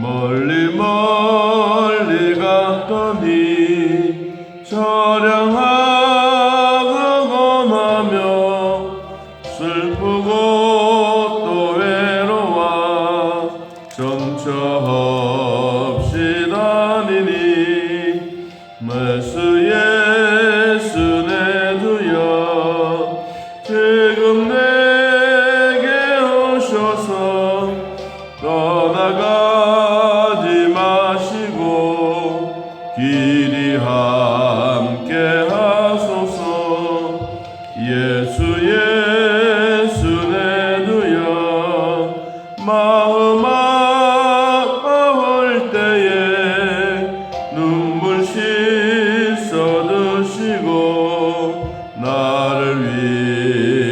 멀리 멀리 갔더니 저량하고 고나며 슬프고 또 외로워 정처 없이 다니니 메스 예수 내 주여 지금 내게 오셔서 떠나가지 마시고 길이 함께 하소서. 예수 예수 내 주여 마음 아파올 때에 눈물 씻어 드시고 나를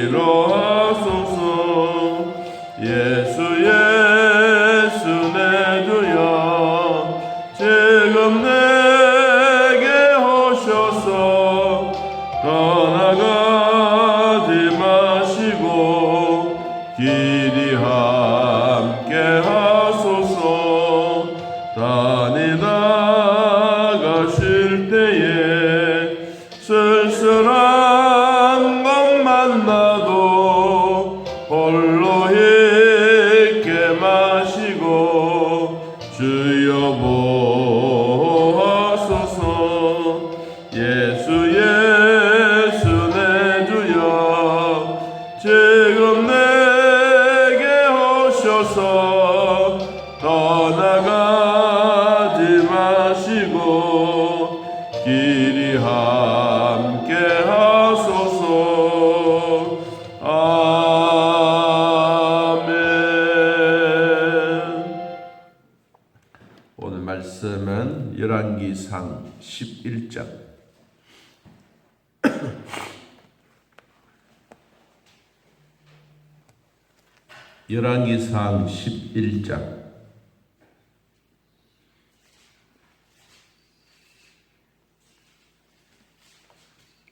위로하소서. 예수 예수 내 주여 지금 내게 오셔서 떠나가지 마시고 길이 함께 하소서. 다니다가 쉴 때에 쓸쓸한 것 만나도 홀로 있게 마시고 주여 보호하소서. 예수 예수 내 주여 지금 내게 오셔서 떠나가지 마시고 길이 함께 하소서. 아멘. 오늘 말씀은 열왕기상 11장 열왕기상 11장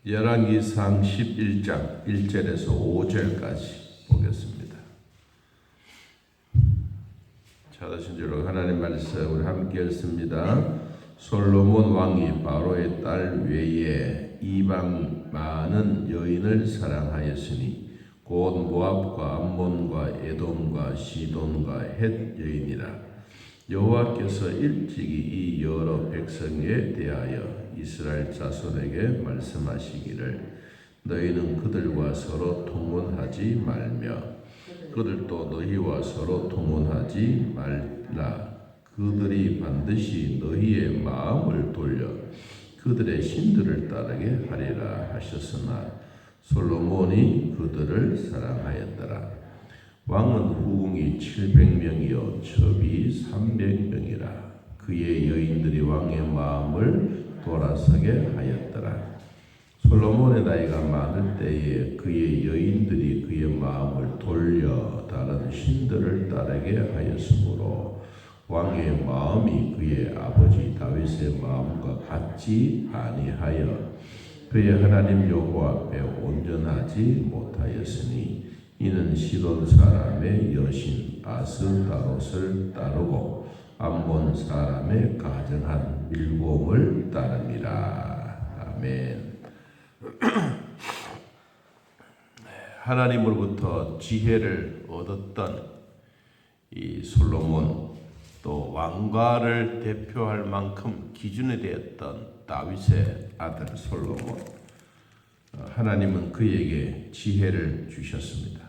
열왕기상 11장 1절에서 5절까지 보겠습니다. 찾으신 줄 하나님 말씀 우리 함께 읽습니다. 솔로몬 왕이 바로의 딸 외에 이방 많은 여인을 사랑하였으니 곧 모압과 암몬과 에돔과 시돈과 헷 여인이라. 여호와께서 일찍이 이 여러 백성에 대하여 이스라엘 자손에게 말씀하시기를 너희는 그들과 서로 통혼하지 말며 그들도 너희와 서로 통혼하지 말라. 그들이 반드시 너희의 마음을 돌려 그들의 신들을 따르게 하리라 하셨으나 솔로몬이 그들을 사랑하였더라. 왕은 후궁이 700명이요 첩이 300명이라. 그의 여인들이 왕의 마음을 돌아서게 하였더라. 솔로몬의 나이가 많을 때에 그의 여인들이 그의 마음을 돌려 다른 신들을 따르게 하였으므로 왕의 마음이 그의 아버지 다윗의 마음과 같지 아니하여 그의 하나님 여호와 앞에 온전하지 못하였으니 이는 시돈 사람의 여신 아스다롯을 따르고 암몬 사람의 가정한 밀곰을 따릅니다. 아멘. 하나님으로부터 지혜를 얻었던 이 솔로몬, 또 왕가를 대표할 만큼 기준이 되었던 다윗의 아들 솔로몬, 하나님은 그에게 지혜를 주셨습니다.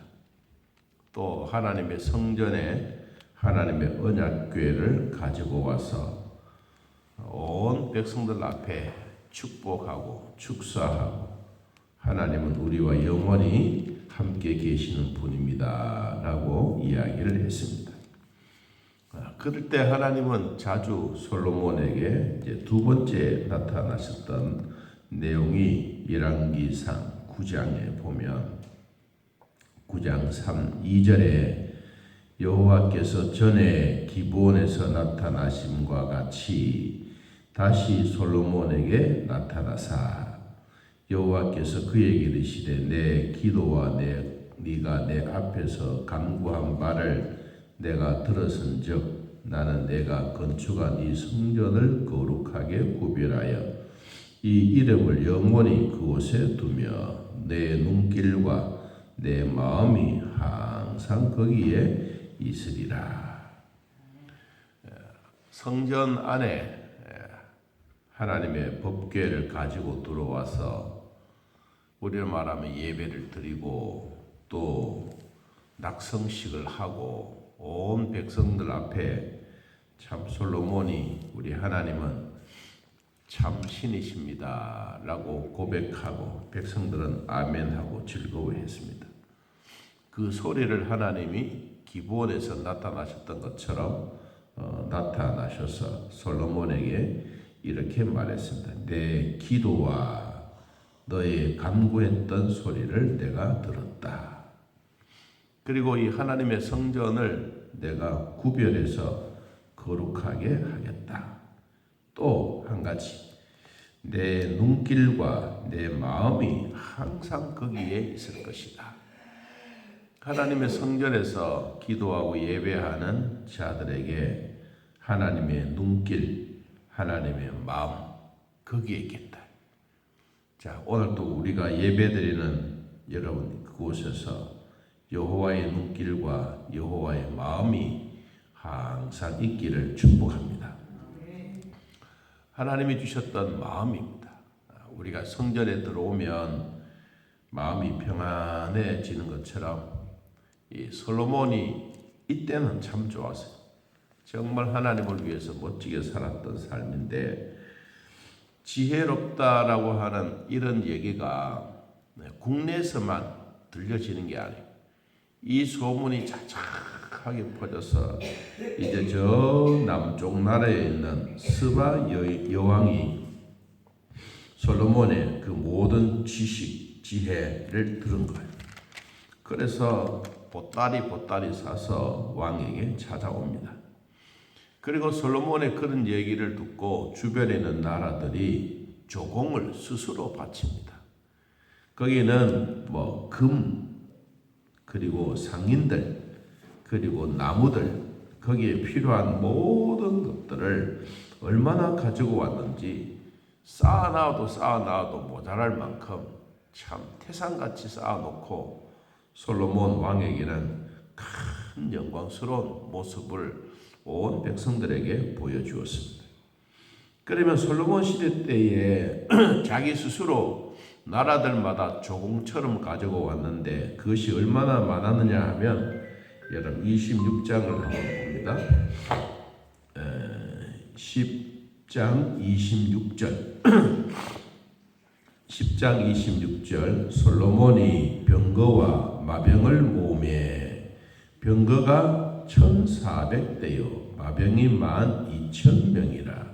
또 하나님의 성전에 하나님의 언약궤를 가지고 와서 온 백성들 앞에 축복하고 축사하고 하나님은 우리와 영원히 함께 계시는 분입니다 라고 이야기를 했습니다. 그럴 때 하나님은 자주 솔로몬에게 이제 두 번째 나타나셨던 내용이 열왕기상 9장에 보면 9장 2절에 여호와께서 전에 기브온에서 나타나심과 같이 다시 솔로몬에게 나타나사 여호와께서 그에게 이르시되 내 기도와 네가 내 앞에서 간구한 바를 내가 들었은즉 나는 내가 건축한 이 성전을 거룩하게 구별하여 이 이름을 영원히 그곳에 두며 내 눈길과 내 마음이 항상 거기에 있으리라. 성전 안에 하나님의 법궤를 가지고 들어와서 우리를 말하면 예배를 드리고 또 낙성식을 하고 온 백성들 앞에 참 솔로몬이 우리 하나님은 참 신이십니다 라고 고백하고 백성들은 아멘하고 즐거워했습니다. 그 소리를 하나님이 기브온에서 나타나셨던 것처럼 나타나셔서 솔로몬에게 이렇게 말했습니다. 내 기도와 너의 간구했던 소리를 내가 들었다. 그리고 이 하나님의 성전을 내가 구별해서 거룩하게 하겠다. 또 한 가지, 내 눈길과 내 마음이 항상 거기에 있을 것이다. 하나님의 성전에서 기도하고 예배하는 자들에게 하나님의 눈길, 하나님의 마음, 거기에 있겠다. 자, 오늘도 우리가 예배드리는 여러분 그곳에서 여호와의 눈길과 여호와의 마음이 항상 있기를 축복합니다. 하나님이 주셨던 마음입니다. 우리가 성전에 들어오면 마음이 평안해지는 것처럼 이 솔로몬이 이때는 참 좋았어요. 정말 하나님을 위해서 멋지게 살았던 삶인데 지혜롭다라고 하는 이런 얘기가 국내에서만 들려지는 게 아니에요. 이 소문이 자작하게 퍼져서 이제 저 남쪽 나라에 있는 스바 여왕이 솔로몬의 그 모든 지식, 지혜를 들은 거예요. 그래서 보따리 사서 왕에게 찾아옵니다. 그리고 솔로몬의 그런 얘기를 듣고 주변에 있는 나라들이 조공을 스스로 바칩니다. 거기는 금, 그리고 상인들, 그리고 나무들, 거기에 필요한 모든 것들을 얼마나 가지고 왔는지 쌓아놔도 모자랄 만큼 참 태산같이 쌓아놓고 솔로몬 왕에게는 큰 영광스러운 모습을 온 백성들에게 보여주었습니다. 그러면 솔로몬 시대 때에 자기 스스로 나라들마다 조공처럼 가지고 왔는데 그것이 얼마나 많았느냐 하면 여러분 26장을 한번 봅니다. 10장 26절 10장 26절 솔로몬이 병거와 마병을 모으매 병거가 1,400대요 마병이 12,000명이라.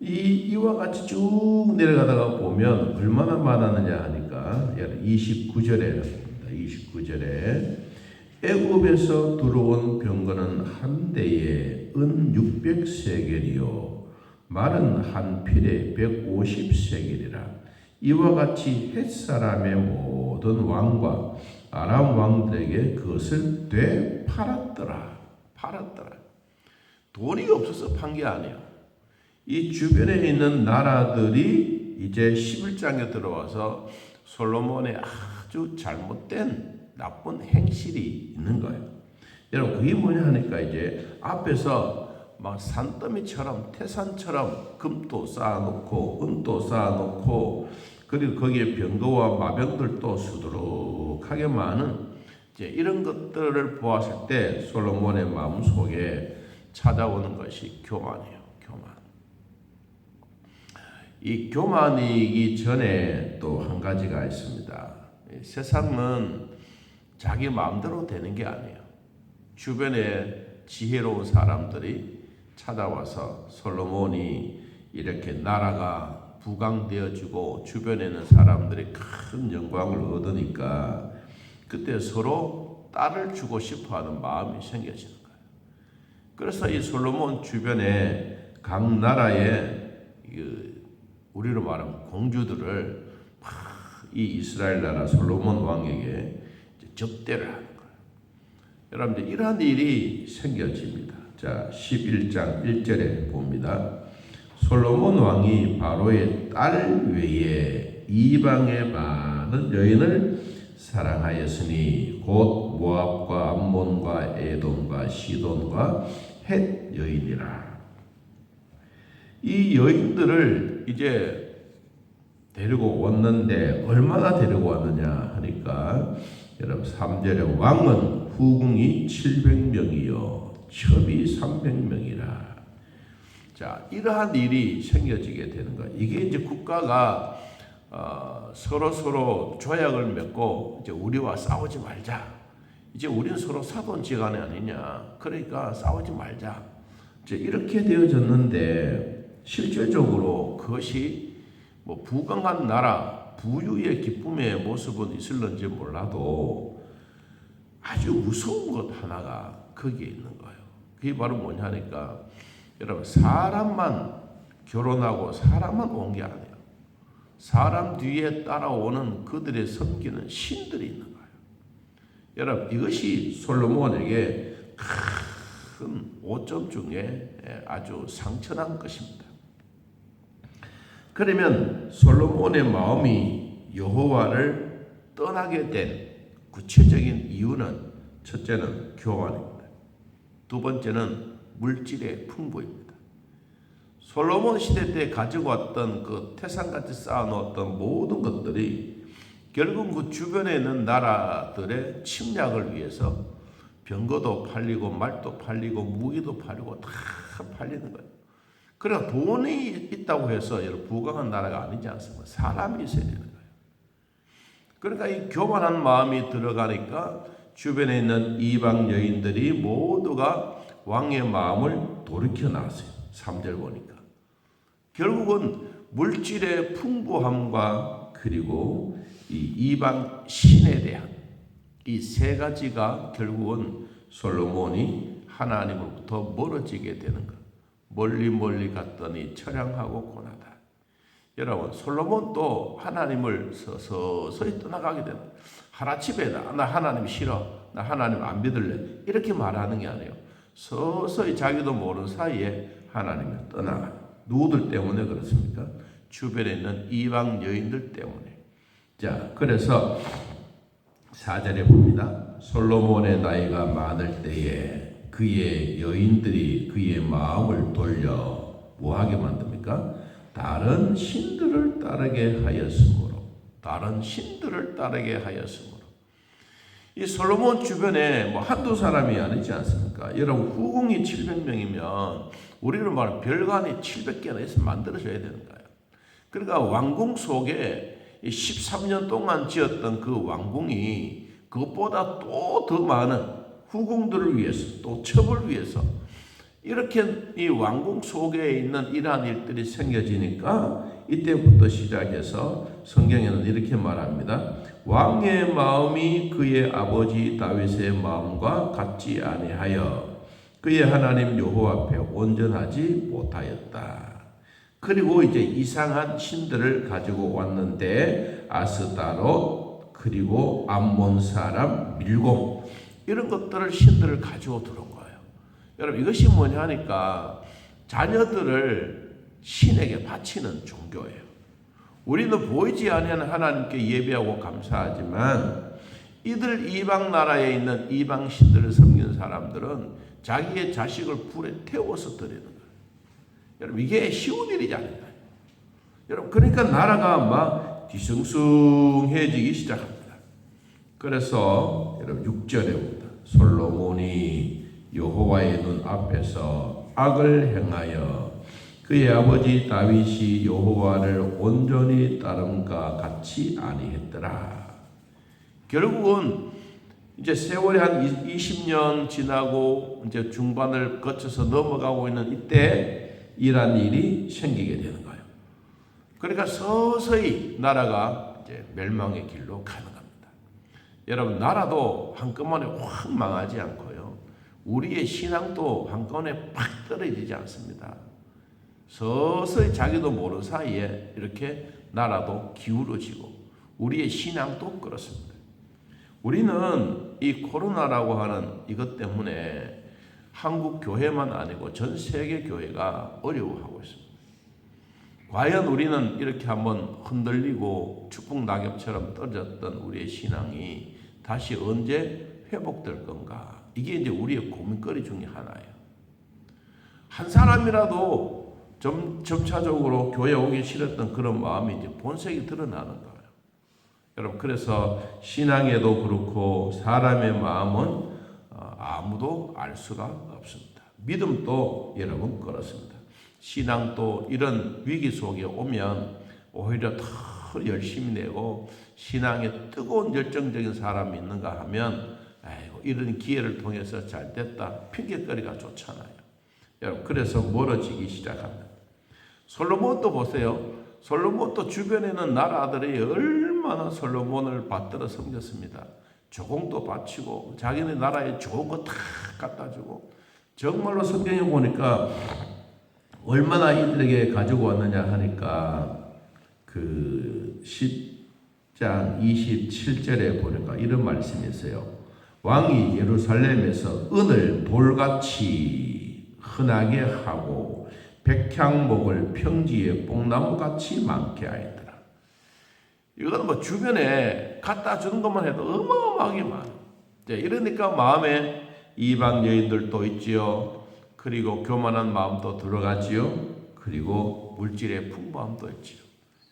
이와 같이 쭉 내려가다가 보면 얼마나 많았느냐 하니까 29절에 29절에 애굽에서 들어온 병거는 한 대에 은 600세겔이요 말은 한 필에 150세겔이라. 이와 같이 헷사람의 모든 왕과 아람 왕들에게 그것을 되팔았더라. 돈이 없어서 판 게 아니에요. 이 주변에 있는 나라들이 이제 11장에 들어와서 솔로몬의 아주 잘못된 나쁜 행실이 있는 거예요. 여러분 그게 뭐냐 하니까 이제 앞에서 막 산더미처럼 태산처럼 금도 쌓아놓고 은도 쌓아놓고 그리고 거기에 병거와 마병들도 수두룩하게 많은 이제 이런 것들을 보았을 때 솔로몬의 마음속에 찾아오는 것이 교만이에요. 이 교만이기 전에 또 한 가지가 있습니다. 세상은 자기 마음대로 되는 게 아니에요. 주변에 지혜로운 사람들이 찾아와서 솔로몬이 이렇게 나라가 부강되어지고 주변에 있는 사람들이 큰 영광을 얻으니까 그때 서로 딸을 주고 싶어하는 마음이 생겨지는 거예요. 그래서 이 솔로몬 주변에 각 나라의 우리로 말하면 공주들을 이 이스라엘 나라 솔로몬 왕에게 접대를 하는 거예요. 여러분들 이러한 일이 생겨집니다. 자, 11장 1절에 봅니다. 솔로몬 왕이 바로의 딸 외에 이방의 많은 여인을 사랑하였으니 곧 모압과 암몬과 에돔과 시돈과 헷 여인이라. 이 여인들을 이제 데리고 왔는데 얼마나 데리고 왔느냐 하니까 여러분 3절에 왕은 후궁이 700명이요 첩이 300명이라. 자, 이러한 일이 생겨지게 되는 거예요. 이게 이제 국가가 서로 조약을 맺고 이제 우리와 싸우지 말자. 이제 우리는 서로 사돈지간이 아니냐. 그러니까 싸우지 말자. 이제 이렇게 되어졌는데 실질적으로 그것이 뭐 부강한 나라, 부유의 기쁨의 모습은 있을런지 몰라도 아주 무서운 것 하나가 거기에 있는 거예요. 그게 바로 뭐냐니까 여러분 사람만 결혼하고 사람만 온 게 아니에요. 사람 뒤에 따라오는 그들의 섬기는 신들이 있는 거예요. 여러분 이것이 솔로몬에게 큰 오점 중에 아주 상처난 것입니다. 그러면 솔로몬의 마음이 여호와를 떠나게 된 구체적인 이유는 첫째는 교만입니다. 두 번째는 물질의 풍부입니다. 솔로몬 시대 때 가지고 왔던 그 태산같이 쌓아놓았던 모든 것들이 결국 그 주변에 있는 나라들의 침략을 위해서 병거도 팔리고 말도 팔리고 무기도 팔리고 다 팔리는 거예요. 그러나 돈이 있다고 해서 여러분 부강한 나라가 아니지 않습니까? 사람이 있어야 되는 거예요. 그러니까 이 교만한 마음이 들어가니까 주변에 있는 이방 여인들이 모두가 왕의 마음을 돌이켜 나왔어요. 3절 보니까. 결국은 물질의 풍부함과 그리고 이 이방 신에 대한 이 세 가지가 결국은 솔로몬이 하나님으로부터 멀어지게 되는 것. 멀리 갔더니 처량하고 고나다. 여러분 솔로몬도 하나님을 서서히 떠나가게 되는 하나집에 나 하나님 싫어. 나 하나님 안 믿을래. 이렇게 말하는 게 아니에요. 서서히 자기도 모르는 사이에 하나님을 떠나가. 누구들 때문에 그렇습니까? 주변에 있는 이방 여인들 때문에. 자, 그래서 4절에 봅니다. 솔로몬의 나이가 많을 때에 그의 여인들이 그의 마음을 돌려 뭐하게 만듭니까? 다른 신들을 따르게 하였으므로. 이 솔로몬 주변에 뭐 한두 사람이 아니지 않습니까? 여러분 후궁이 700명이면 우리는 말하면 별관이 700개나 있으면 만들어져야 되는 거예요. 그러니까 왕궁 속에 13년 동안 지었던 그 왕궁이 그것보다 또 더 많은 후궁들을 위해서 또 첩을 위해서 이렇게 이 왕궁 속에 있는 이러한 일들이 생겨지니까 이때부터 시작해서 성경에는 이렇게 말합니다. 왕의 마음이 그의 아버지 다윗의 마음과 같지 아니하여 그의 하나님 여호와 앞에 온전하지 못하였다. 그리고 이제 이상한 신들을 가지고 왔는데 아스타롯 그리고 암몬 사람 밀곰 이런 것들을 신들을 가지고 들어온 거예요. 여러분 이것이 뭐냐 하니까 자녀들을 신에게 바치는 종교예요. 우리는 보이지 아니하는 하나님께 예배하고 감사하지만 이들 이방 나라에 있는 이방 신들을 섬기는 사람들은 자기의 자식을 불에 태워서 드리는 거예요. 여러분 이게 쉬운 일이지 않습니까? 여러분 그러니까 나라가 막 뒤숭숭해지기 시작합니다. 그래서 여러분 6절에 봅니다. 솔로몬이 여호와의 눈 앞에서 악을 행하여 그의 아버지 다윗이 여호와를 온전히 따름과 같이 아니했더라. 결국은 이제 세월이 한 20년 지나고 이제 중반을 거쳐서 넘어가고 있는 이때 이런 일이 생기게 되는 거예요. 그러니까 서서히 나라가 이제 멸망의 길로 가는 겁니다. 여러분 나라도 한꺼번에 확 망하지 않고요. 우리의 신앙도 한꺼번에 팍 떨어지지 않습니다. 서서히 자기도 모르는 사이에 이렇게 나라도 기울어지고 우리의 신앙도 그렇습니다. 우리는 이 코로나라고 하는 이것 때문에 한국 교회만 아니고 전 세계 교회가 어려워하고 있습니다. 과연 우리는 이렇게 한번 흔들리고 축복 낙엽처럼 떨어졌던 우리의 신앙이 다시 언제 회복될 건가? 이게 이제 우리의 고민거리 중에 하나예요. 한 사람이라도 점차적으로 교회 오기 싫었던 그런 마음이 이제 본색이 드러나는 거예요. 여러분, 그래서 신앙에도 그렇고 사람의 마음은 아무도 알 수가 없습니다. 믿음도 여러분 그렇습니다. 신앙도 이런 위기 속에 오면 오히려 더 열심히 내고 신앙에 뜨거운 열정적인 사람이 있는가 하면 아이고 이런 기회를 통해서 잘 됐다 핑계거리가 좋잖아요. 여러분, 그래서 멀어지기 시작합니다. 솔로몬도 보세요. 솔로몬도 주변에는 나라들이 얼마나 솔로몬을 받들어 섬겼습니다. 조공도 바치고 자기네 나라에 좋은 거 다 갖다 주고, 정말로 성경에 보니까 얼마나 이들에게 가지고 왔느냐 하니까 그 10장 27절에 보니까 이런 말씀이 있어요. 왕이 예루살렘에서 은을 돌같이 흔하게 하고 백향목을 평지에 뽕나무같이 많게 하였더라. 이건 뭐 주변에 갖다 주는 것만 해도 어마어마하게 많아. 이러니까 마음에 이방 여인들도 있지요. 그리고 교만한 마음도 들어가지요. 그리고 물질의 풍부함도 있지요.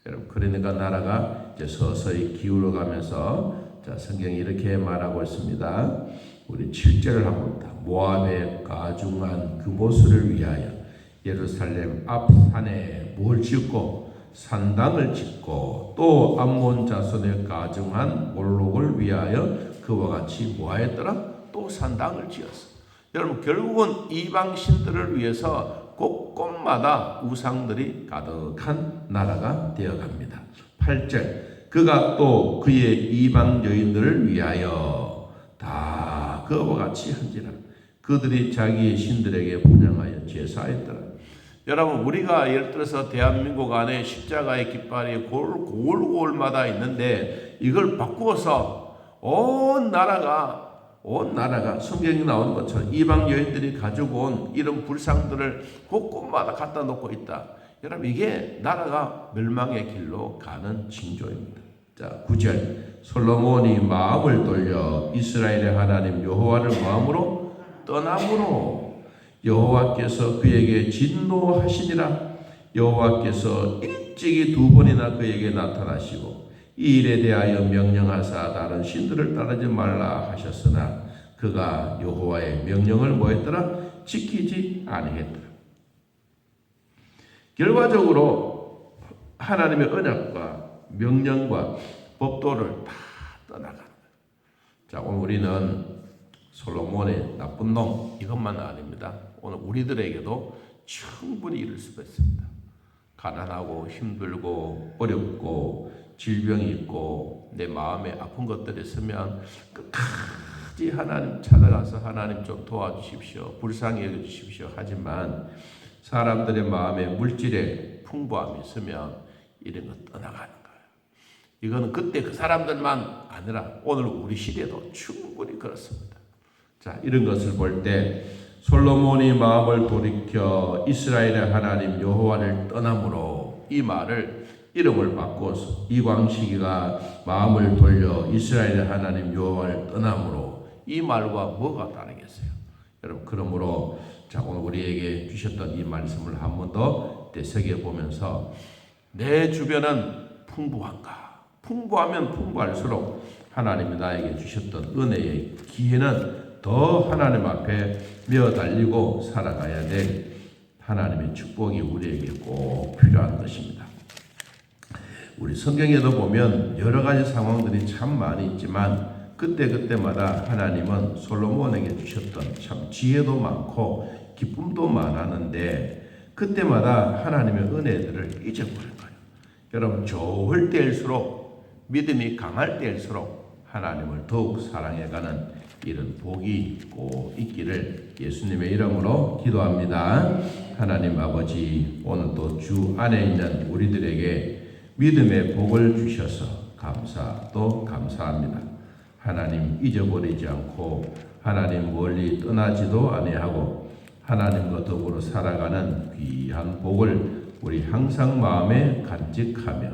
여러분, 그러니까 나라가 이제 서서히 기울어가면서 자, 성경이 이렇게 말하고 있습니다. 우리 7절을 한번 봅니다. 모압의 가중한 그 모수를 위하여 예루살렘 앞 산에 뭘 짓고 산당을 짓고 또 암몬 자손의 가중한 몰록을 위하여 그와 같이 뭐하였더라? 또 산당을 지었어. 여러분, 결국은 이방 신들을 위해서 곳곳마다 우상들이 가득한 나라가 되어갑니다. 8절, 그가 또 그의 이방 여인들을 위하여 다 그와 같이 한지라. 그들이 자기의 신들에게 분향하여 제사했더라. 여러분, 우리가 예를 들어서 대한민국 안에 십자가의 깃발이 골골마다 있는데 이걸 바꾸어서 온 나라가 성경이 나오는 것처럼 이방 여인들이 가지고 온 이런 불상들을 곳곳마다 갖다 놓고 있다. 여러분, 이게 나라가 멸망의 길로 가는 징조입니다. 자, 9절, 솔로몬이 마음을 돌려 이스라엘의 하나님 여호와를 마음으로 떠남으로 여호와께서 그에게 진노하시니라. 여호와께서 일찍이 2번이나 그에게 나타나시고 이 일에 대하여 명령하사 다른 신들을 따르지 말라 하셨으나 그가 여호와의 명령을 뭐했더라? 지키지 아니했더라. 결과적으로 하나님의 언약과 명령과 법도를 다 떠나가는 거예요. 자, 오늘 우리는 솔로몬의 나쁜 놈 이것만 아닙니다. 오늘 우리들에게도 충분히 이룰 수가 있습니다. 가난하고 힘들고 어렵고 질병이 있고 내 마음에 아픈 것들이 있으면 끝까지 하나님 찾아가서 하나님 좀 도와주십시오. 불쌍히 여겨주십시오. 하지만 사람들의 마음에 물질의 풍부함이 있으면 이런 거 떠나가는 거예요. 이거는 그때 그 사람들만 아니라 오늘 우리 시대도 충분히 그렇습니다. 자, 이런 것을 볼 때 솔로몬이 마음을 돌이켜 이스라엘의 하나님 여호와를 떠남으로 이 말을 이름을 바꿔서 이광식이가 마음을 돌려 이스라엘의 하나님 여호와를 떠남으로 이 말과 뭐가 다르겠어요? 여러분, 그러므로 자, 오늘 우리에게 주셨던 이 말씀을 한 번 더 되새겨보면서 내 주변은 풍부한가? 풍부하면 풍부할수록 하나님이 나에게 주셨던 은혜의 기회는 더 하나님 앞에 메어달리고 살아가야 될 하나님의 축복이 우리에게 꼭 필요한 것입니다. 우리 성경에도 보면 여러 가지 상황들이 참 많이 있지만 그때마다 하나님은 솔로몬에게 주셨던 참 지혜도 많고 기쁨도 많았는데 그때마다 하나님의 은혜들을 잊어버린 거예요. 여러분, 좋을 때일수록 믿음이 강할 때일수록 하나님을 더욱 사랑해가는 이런 복이 꼭 있기를 예수님의 이름으로 기도합니다. 하나님 아버지, 오늘도 주 안에 있는 우리들에게 믿음의 복을 주셔서 감사합니다. 하나님 잊어버리지 않고 하나님 멀리 떠나지도 아니하고 하나님과 더불어 살아가는 귀한 복을 우리 항상 마음에 간직하며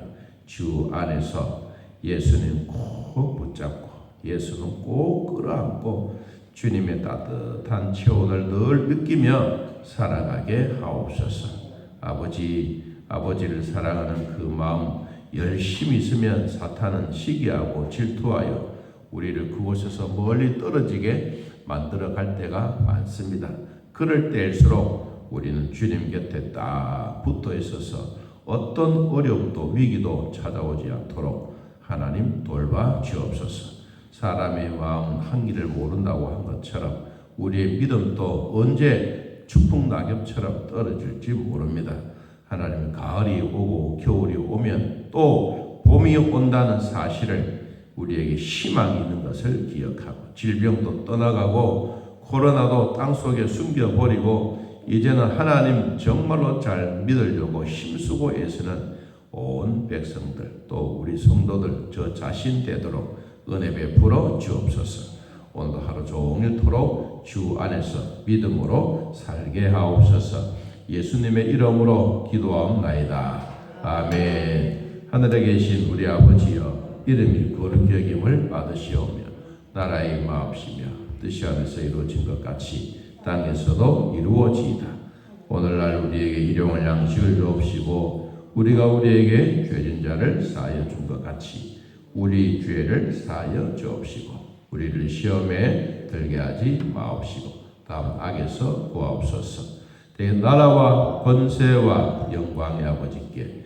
주 안에서 예수님 꼭 붙잡고 예수는 꼭 끌어안고 주님의 따뜻한 체온을 늘 느끼며 살아가게 하옵소서. 아버지를 사랑하는 그 마음 열심히 있으면 사탄은 시기하고 질투하여 우리를 그곳에서 멀리 떨어지게 만들어 갈 때가 많습니다. 그럴 때일수록 우리는 주님 곁에 딱 붙어 있어서 어떤 어려움도 위기도 찾아오지 않도록 하나님 돌봐 주옵소서. 사람의 마음은 한기를 모른다고 한 것처럼 우리의 믿음도 언제 추풍낙엽처럼 떨어질지 모릅니다. 하나님 가을이 오고 겨울이 오면 또 봄이 온다는 사실을 우리에게 희망이 있는 것을 기억하고 질병도 떠나가고 코로나도 땅속에 숨겨버리고 이제는 하나님 정말로 잘 믿으려고 힘쓰고 애쓰는 온 백성들 또 우리 성도들 저 자신 되도록 은혜 베풀어 주옵소서. 오늘도 하루 종일토록 주 안에서 믿음으로 살게 하옵소서. 예수님의 이름으로 기도하옵나이다. 아멘. 하늘에 계신 우리 아버지여 이름이 거룩히 여김을 받으시오며 나라의 마옵시며 뜻이 하늘에서 이루어진 것 같이 땅에서도 이루어지이다. 오늘날 우리에게 일용할 양식을 주옵시고 우리가 우리에게 죄진 자를 사하여 준 것 같이 우리 죄를 사하여 주옵시고 우리를 시험에 들게 하지 마옵시고 다음 악에서 구하옵소서. 나라와 권세와 영광의 아버지께